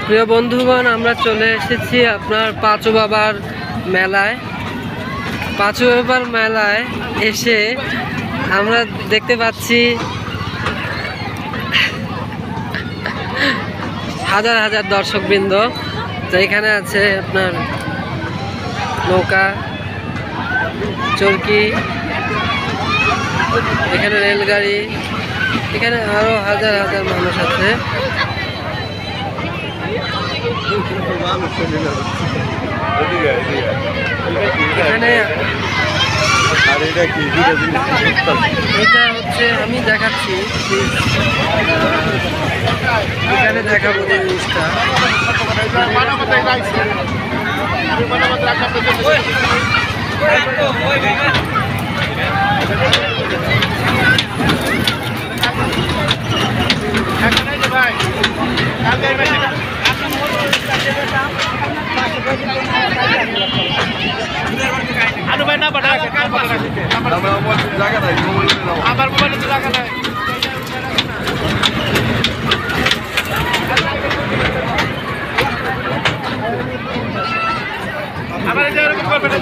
প্রিয় বন্ধুগণ, আমরা চলে এসেছি আপনার পাঁচু বাবার মেলায়। পাঁচু বাবার মেলায় এসে আমরা দেখতে পাচ্ছি হাজার হাজার দর্শকবৃন্দ। তো এখানে আছে আপনার নৌকা, চরকি, এখানে রেলগাড়ি, এখানে আরো হাজার হাজার মানুষ আছে। এখানে এটা হচ্ছে আমি দেখাচ্ছি, এখানে দেখাবো জিনিসটা। আমার মোবাইলে তো টাকা নাই। আমার এটা এরকম করবে না।